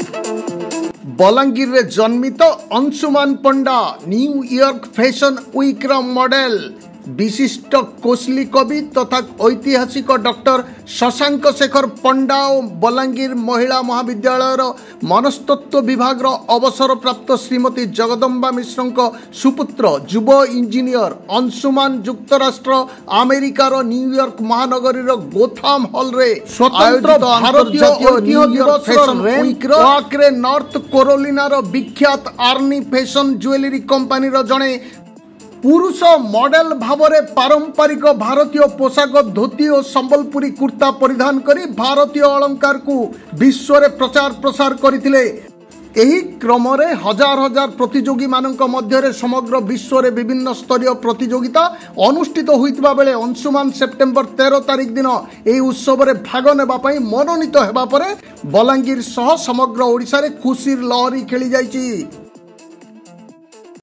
बलांगीर रे जन्मित अंशुमान पंडा New York fashion week रो model विशिष्ट कोसली कवि तथा ऐतिहासिक डॉक्टर शशांक शेखर पंडा और बलांगीर महिला महाविद्यालय मनस्तत्व विभाग अवसर प्राप्त श्रीमती जगदम्बा मिश्र सुपुत्र युव इंजीनियर अंशुमान युक्तराष्ट्र अमेरिकार न्यूयॉर्क महानगरी गोथाम हॉल रे स्वतंत्र भारतीय नॉर्थ कैरोलिना विख्यात आर्नी फैशन ज्वेलरी कंपनी जड़े पुरुष मॉडल भावरे पारंपरिक भारतीय पोशाक धोती और संबलपुरी कुर्ता परिधान करी भारतीय अलंकार को विश्व रे प्रचार प्रसार करथिले। एही क्रम रे हजार हजार प्रतियोगी मानक मध्य समग्र विश्व रे विभिन्न स्तरीय प्रतियोगिता अनुष्ठित होइतबा बेले अंशुमान सेप्टेम्बर 13 तारिख दिन एही उत्सव रे भाग नेबा पई मनोनीत हेबा परे बलांगीर सह समग्र ओडिसा रे खुशीर लहरी खेली जाइछि।